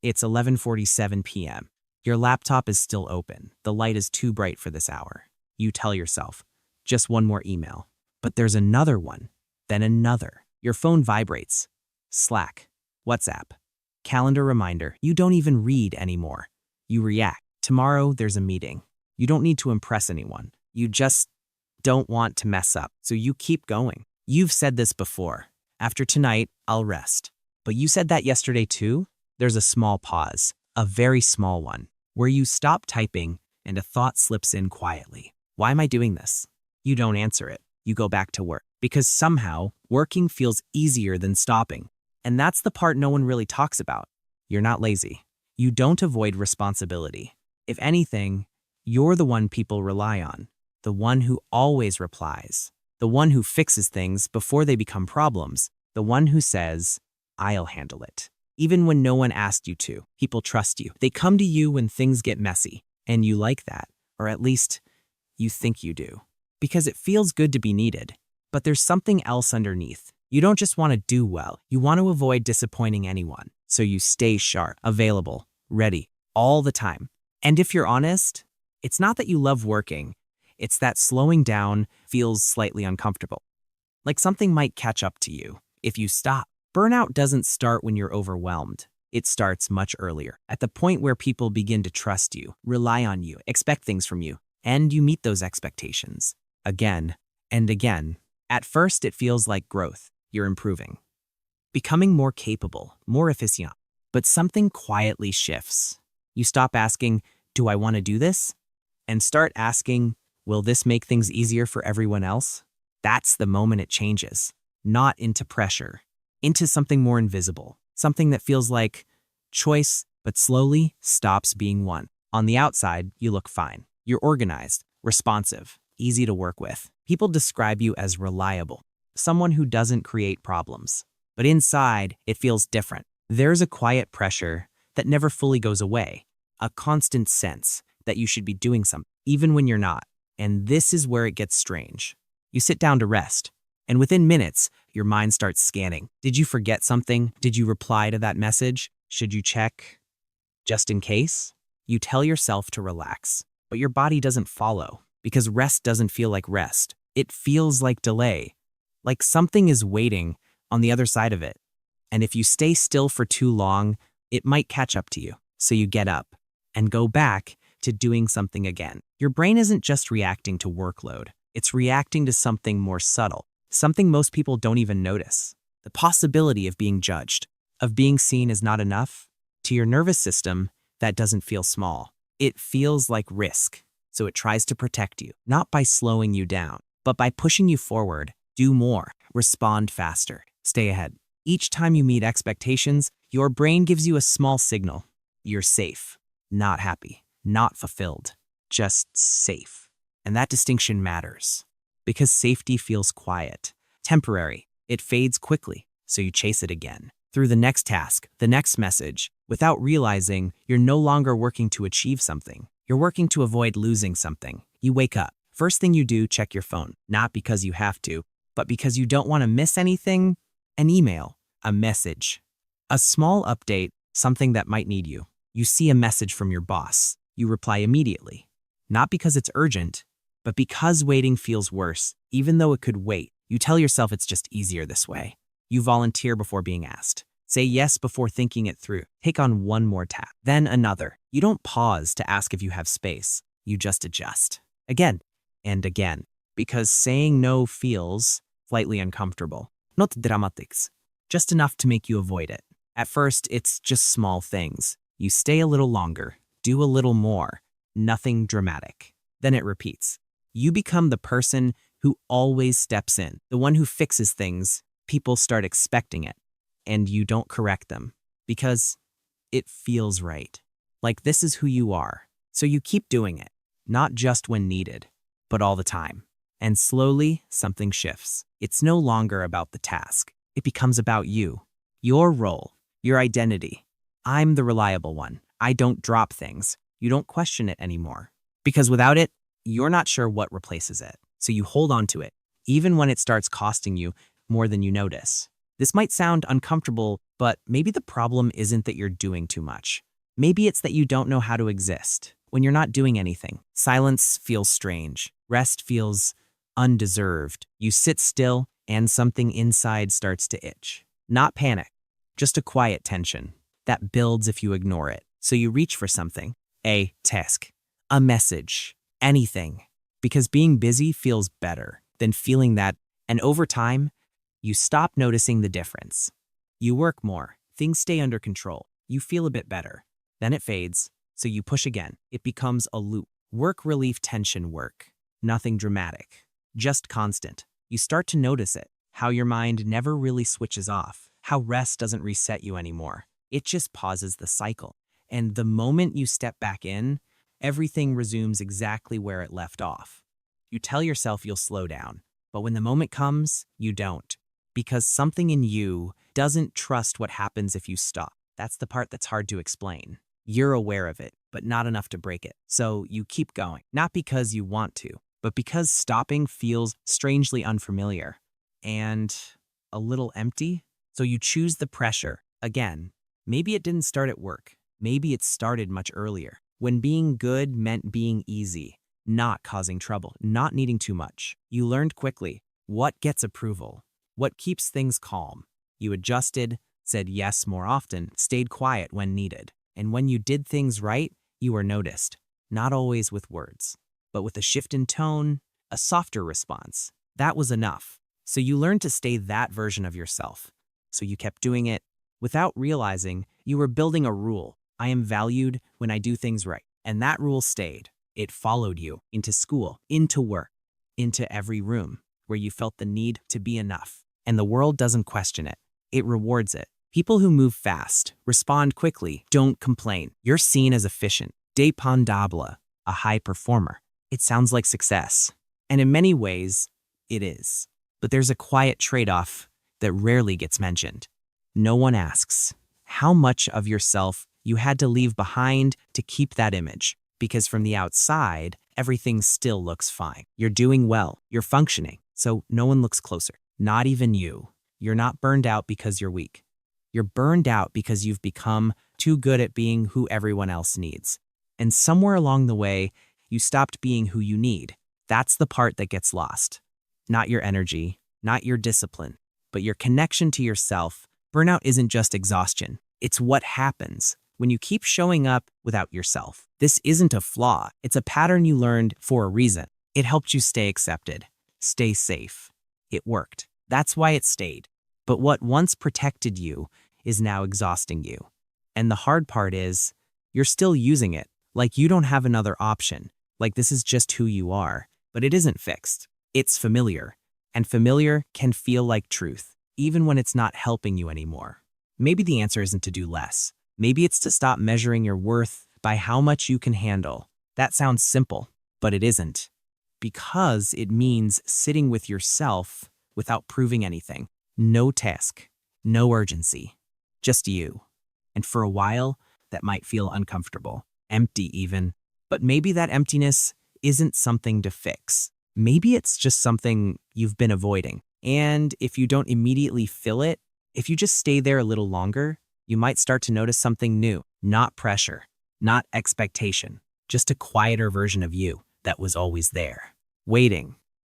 It's 11:47 p.m. Your laptop is still open. The light is too bright for this hour. You tell yourself, just one more email. But there's another one, then another. Your phone vibrates. Slack, WhatsApp, calendar reminder. You don't even read anymore. You react. Tomorrow there's a meeting. You don't need to impress anyone. You just don't want to mess up, so you keep going. You've said this before. After tonight, I'll rest. But you said that yesterday too? There's a small pause, a very small one, where you stop typing and a thought slips in quietly. Why am I doing this? You don't answer it. You go back to work. Because somehow, working feels easier than stopping. And that's the part no one really talks about. You're not lazy. You don't avoid responsibility. If anything, you're the one people rely on. The one who always replies. The one who fixes things before they become problems. The one who says, I'll handle it. Even when no one asked you to, people trust you. They come to you when things get messy. And you like that. Or at least, you think you do. Because it feels good to be needed. But there's something else underneath. You don't just want to do well. You want to avoid disappointing anyone. So you stay sharp, available, ready, all the time. And if you're honest, it's not that you love working. It's that slowing down feels slightly uncomfortable. Like something might catch up to you if you stop. Burnout doesn't start when you're overwhelmed. It starts much earlier, at the point where people begin to trust you, rely on you, expect things from you, and you meet those expectations again and again. At first, it feels like growth. You're improving, becoming more capable, more efficient. But something quietly shifts. You stop asking, do I want to do this? And start asking, will this make things easier for everyone else? That's the moment it changes. Not into pressure, into something more invisible, something that feels like choice, but slowly stops being one. On the outside, you look fine. You're organized, responsive, easy to work with. People describe you as reliable, someone who doesn't create problems. But inside, it feels different. There's a quiet pressure that never fully goes away, a constant sense that you should be doing something, even when you're not. And this is where it gets strange. You sit down to rest, and within minutes, your mind starts scanning. Did you forget something? Did you reply to that message? Should you check? Just in case? You tell yourself to relax, but your body doesn't follow, because rest doesn't feel like rest. It feels like delay, like something is waiting on the other side of it. And if you stay still for too long, it might catch up to you. So you get up and go back to doing something again. Your brain isn't just reacting to workload. It's reacting to something more subtle, something most people don't even notice. The possibility of being judged, of being seen as not enough. To your nervous system, that doesn't feel small. It feels like risk. So it tries to protect you, not by slowing you down, but by pushing you forward. Do more, respond faster, stay ahead. Each time you meet expectations, your brain gives you a small signal. You're safe, not happy, not fulfilled, just safe. And that distinction matters because safety feels quiet, temporary. It fades quickly, so you chase it again. Through the next task, the next message, without realizing you're no longer working to achieve something. You're working to avoid losing something. You wake up. First thing you do, check your phone. Not because you have to, but because you don't want to miss anything. An email, a message, a small update, something that might need you. You see a message from your boss. You reply immediately. Not because it's urgent, but because waiting feels worse, even though it could wait. You tell yourself it's just easier this way. You volunteer before being asked. Say yes before thinking it through. Take on one more task, then another. You don't pause to ask if you have space. You just adjust. Again and again. Because saying no feels slightly uncomfortable. Not dramatics. Just enough to make you avoid it. At first, it's just small things. You stay a little longer. Do a little more. Nothing dramatic. Then it repeats. You become the person who always steps in. The one who fixes things. People start expecting it. And you don't correct them. Because it feels right. Like this is who you are. So you keep doing it. Not just when needed, but all the time. And slowly, something shifts. It's no longer about the task. It becomes about you. Your role. Your identity. I'm the reliable one. I don't drop things. You don't question it anymore. Because without it, you're not sure what replaces it. So you hold on to it, even when it starts costing you more than you notice. This might sound uncomfortable, but maybe the problem isn't that you're doing too much. Maybe it's that you don't know how to exist when you're not doing anything. Silence feels strange. Rest feels undeserved. You sit still and something inside starts to itch. Not panic, just a quiet tension that builds if you ignore it. So you reach for something, a task, a message, anything, because being busy feels better than feeling that. And over time, you stop noticing the difference. You work more, things stay under control, you feel a bit better. Then it fades, so you push again. It becomes a loop. Work relief tension work. Nothing dramatic, just constant. You start to notice it, how your mind never really switches off, how rest doesn't reset you anymore. It just pauses the cycle. And the moment you step back in, everything resumes exactly where it left off. You tell yourself you'll slow down, but when the moment comes, you don't. Because something in you doesn't trust what happens if you stop. That's the part that's hard to explain. You're aware of it, but not enough to break it. So you keep going, not because you want to, but because stopping feels strangely unfamiliar and a little empty. So you choose the pressure again. Maybe it didn't start at work. Maybe it started much earlier, when being good meant being easy, not causing trouble, not needing too much. You learned quickly what gets approval, what keeps things calm. You adjusted, said yes more often, stayed quiet when needed. And when you did things right, you were noticed, not always with words, but with a shift in tone, a softer response. That was enough. So you learned to stay that version of yourself. So you kept doing it without realizing you were building a rule. I am valued when I do things right. And that rule stayed. It followed you into school, into work, into every room where you felt the need to be enough. And the world doesn't question it. It rewards it. People who move fast, respond quickly, don't complain. You're seen as efficient, dépendable, a high performer. It sounds like success. And in many ways, it is. But there's a quiet trade-off that rarely gets mentioned. No one asks how much of yourself you had to leave behind to keep that image. Because from the outside, everything still looks fine. You're doing well, you're functioning, so no one looks closer. Not even you. You're not burned out because you're weak. You're burned out because you've become too good at being who everyone else needs. And somewhere along the way, you stopped being who you need. That's the part that gets lost. Not your energy, not your discipline, but your connection to yourself. Burnout isn't just exhaustion. It's what happens when you keep showing up without yourself. This isn't a flaw. It's a pattern you learned for a reason. It helped you stay accepted, stay safe. It worked. That's why it stayed. But what once protected you is now exhausting you. And the hard part is, you're still using it, like you don't have another option, like this is just who you are. But it isn't fixed. It's familiar. And familiar can feel like truth, even when it's not helping you anymore. Maybe the answer isn't to do less. Maybe it's to stop measuring your worth by how much you can handle. That sounds simple, but it isn't. Because it means sitting with yourself without proving anything. No task, no urgency, just you. And for a while, that might feel uncomfortable, empty even. But maybe that emptiness isn't something to fix. Maybe it's just something you've been avoiding. And if you don't immediately fill it, if you just stay there a little longer, you might start to notice something new. Not pressure, not expectation, just a quieter version of you that was always there, waiting